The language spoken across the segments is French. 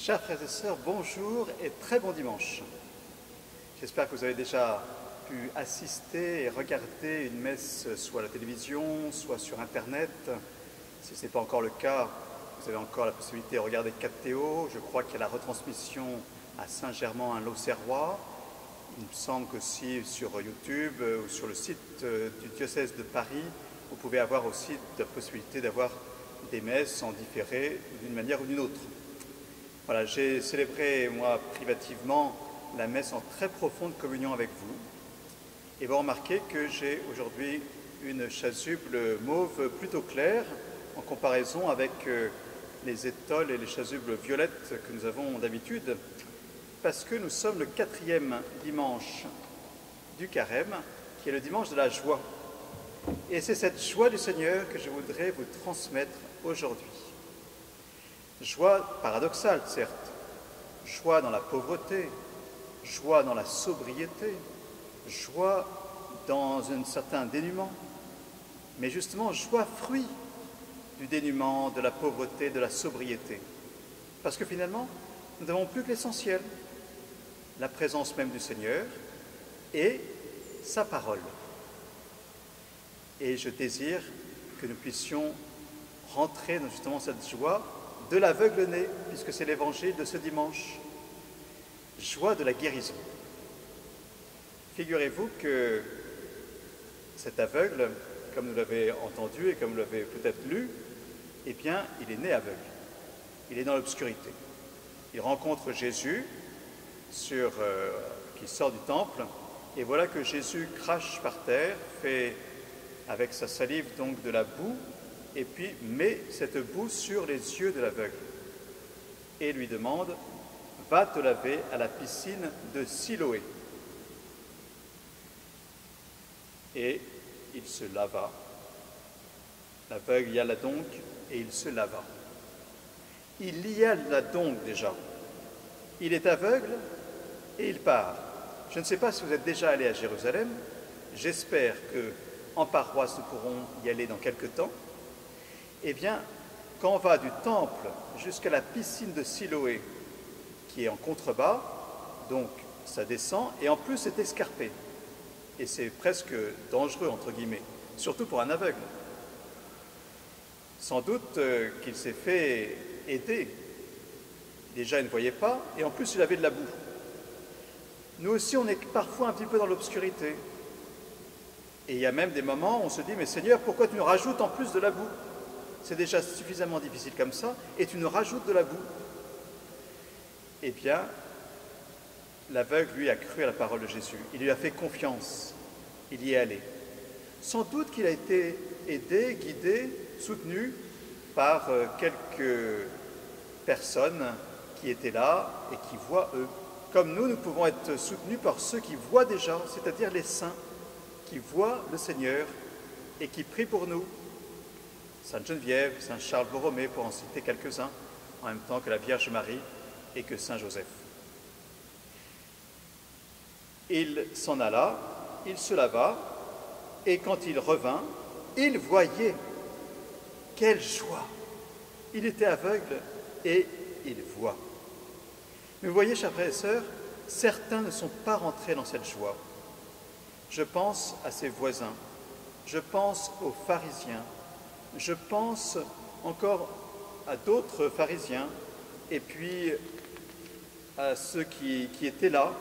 Chers frères et sœurs, bonjour et très bon dimanche. J'espère que vous avez déjà pu assister et regarder une messe soit à la télévision, soit sur Internet. Si ce n'est pas encore le cas, vous avez encore la possibilité de regarder Catéo. Je crois qu'il y a la retransmission à Saint-Germain-en-Auxerrois. Il me semble qu'aussi sur YouTube ou sur le site du diocèse de Paris, vous pouvez avoir aussi la possibilité d'avoir des messes en différé d'une manière ou d'une autre. Voilà, j'ai célébré, moi, privativement, la messe en très profonde communion avec vous. Et vous remarquez que j'ai aujourd'hui une chasuble mauve plutôt claire en comparaison avec les étoiles et les chasubles violettes que nous avons d'habitude, parce que nous sommes le 4e dimanche du Carême, qui est le dimanche de la joie. Et c'est cette joie du Seigneur que je voudrais vous transmettre aujourd'hui. Joie paradoxale, certes, joie dans la pauvreté, joie dans la sobriété, joie dans un certain dénuement, mais justement joie fruit du dénuement, de la pauvreté, de la sobriété. Parce que finalement, nous n'avons plus que l'essentiel, la présence même du Seigneur et sa parole. Et je désire que nous puissions rentrer dans justement cette joie de l'aveugle-né, puisque c'est l'évangile de ce dimanche. Joie de la guérison. Figurez-vous que cet aveugle, comme nous l'avez entendu et comme vous l'avez peut-être lu, eh bien, il est né aveugle. Il est dans l'obscurité. Il rencontre Jésus qui sort du temple, et voilà que Jésus crache par terre, fait avec sa salive donc de la boue, et puis met cette boue sur les yeux de l'aveugle et lui demande « Va te laver à la piscine de Siloé ». Et il se lava. L'aveugle y alla donc et il se lava. Il y alla donc déjà. Il est aveugle et il part. Je ne sais pas si vous êtes déjà allé à Jérusalem. J'espère qu'en paroisse, nous pourrons y aller dans quelque temps. Eh bien, quand on va du temple jusqu'à la piscine de Siloé, qui est en contrebas, donc ça descend, et en plus c'est escarpé. Et c'est presque dangereux, entre guillemets, surtout pour un aveugle. Sans doute qu'il s'est fait aider. Déjà, il ne voyait pas, et en plus il avait de la boue. Nous aussi, on est parfois un petit peu dans l'obscurité. Et il y a même des moments où on se dit « Mais Seigneur, pourquoi tu nous rajoutes en plus de la boue ?» C'est déjà suffisamment difficile comme ça, et tu nous rajoutes de la boue. Eh bien, l'aveugle, lui, a cru à la parole de Jésus. Il lui a fait confiance. Il y est allé. Sans doute qu'il a été aidé, guidé, soutenu par quelques personnes qui étaient là et qui voient eux. Comme nous, nous pouvons être soutenus par ceux qui voient déjà, c'est-à-dire les saints, qui voient le Seigneur et qui prient pour nous. Sainte Geneviève, Saint Charles Borromée, pour en citer quelques-uns, en même temps que la Vierge Marie et que Saint Joseph. Il s'en alla, il se lava, et quand il revint, il voyait. Quelle joie! Il était aveugle et il voit. Mais vous voyez, chers frères et sœurs, certains ne sont pas rentrés dans cette joie. Je pense à ses voisins, je pense aux pharisiens, je pense encore à d'autres pharisiens et puis à ceux qui étaient là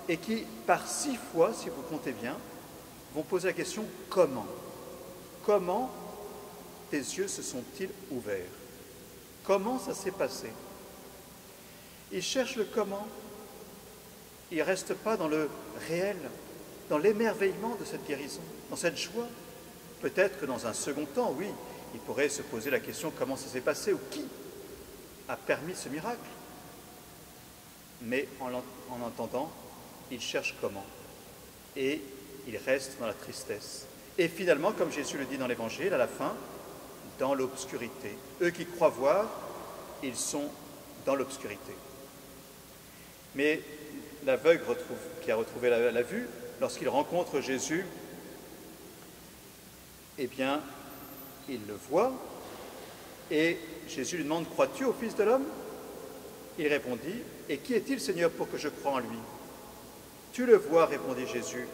et qui, par 6 fois, si vous comptez bien, vont poser la question « Comment ?» Comment tes yeux se sont-ils ouverts? Comment ça s'est passé? Ils cherchent le comment. Ils ne restent pas dans le réel, dans l'émerveillement de cette guérison, dans cette joie. Peut-être que dans un second temps, oui, il pourrait se poser la question comment ça s'est passé ou qui a permis ce miracle. Mais en entendant, ils cherchent comment. Et ils restent dans la tristesse. Et finalement, comme Jésus le dit dans l'Évangile, à la fin, dans l'obscurité. Eux qui croient voir, ils sont dans l'obscurité. Mais l'aveugle qui a retrouvé la vue, lorsqu'il rencontre Jésus, eh bien, il le voit et Jésus lui demande « Crois-tu au Fils de l'homme ?» Il répondit, « Et qui est-il, Seigneur, pour que je croie en lui ?» « Tu le vois, répondit Jésus,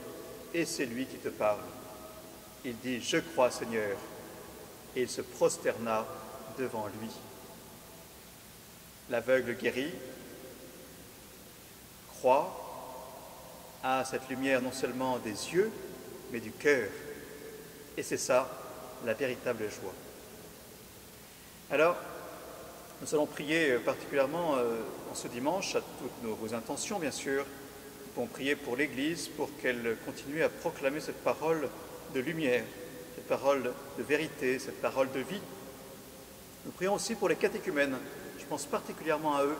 et c'est lui qui te parle. » Il dit, « Je crois, Seigneur. » Et il se prosterna devant lui. L'aveugle guéri croit à cette lumière non seulement des yeux, mais du cœur. Et c'est ça, la véritable joie. Alors, nous allons prier particulièrement en ce dimanche, à toutes vos intentions bien sûr. Nous pouvons prier pour l'Église, pour qu'elle continue à proclamer cette parole de lumière, cette parole de vérité, cette parole de vie. Nous prions aussi pour les catéchumènes, je pense particulièrement à eux,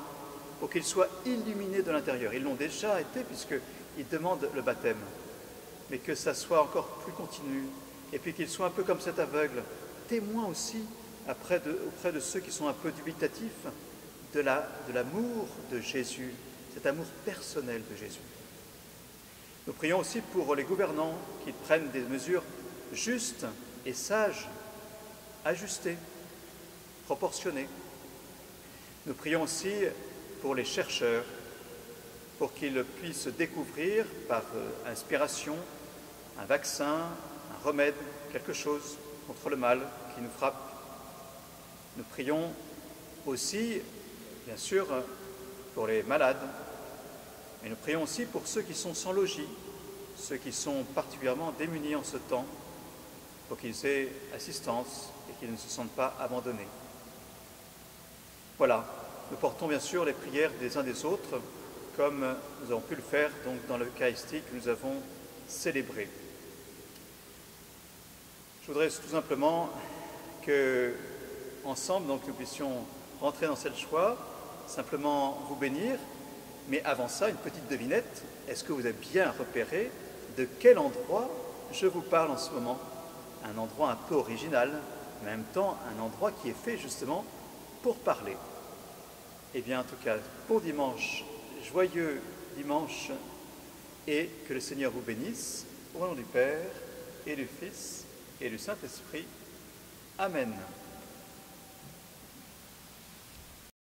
pour qu'ils soient illuminés de l'intérieur. Ils l'ont déjà été puisqu'ils demandent le baptême, mais que ça soit encore plus continu, et puis qu'ils soient un peu comme cet aveugle, témoins aussi auprès de ceux qui sont un peu dubitatifs de l'amour de Jésus, cet amour personnel de Jésus. Nous prions aussi pour les gouvernants qui prennent des mesures justes et sages, ajustées, proportionnées. Nous prions aussi pour les chercheurs, pour qu'ils puissent découvrir par inspiration un vaccin, un remède, quelque chose contre le mal qui nous frappe. Nous prions aussi, bien sûr, pour les malades, mais nous prions aussi pour ceux qui sont sans logis, ceux qui sont particulièrement démunis en ce temps, pour qu'ils aient assistance et qu'ils ne se sentent pas abandonnés. Voilà, nous portons bien sûr les prières des uns des autres, comme nous avons pu le faire donc, dans l'Eucharistie que nous avons célébrée. Je voudrais tout simplement que, ensemble, donc, nous puissions rentrer dans cette joie, simplement vous bénir, mais avant ça, une petite devinette. Est-ce que vous avez bien repéré de quel endroit je vous parle en ce moment? Un endroit un peu original, mais en même temps un endroit qui est fait justement pour parler. Eh bien, en tout cas, bon dimanche, joyeux dimanche, et que le Seigneur vous bénisse, au nom du Père, et du Fils, et du Saint-Esprit. Amen.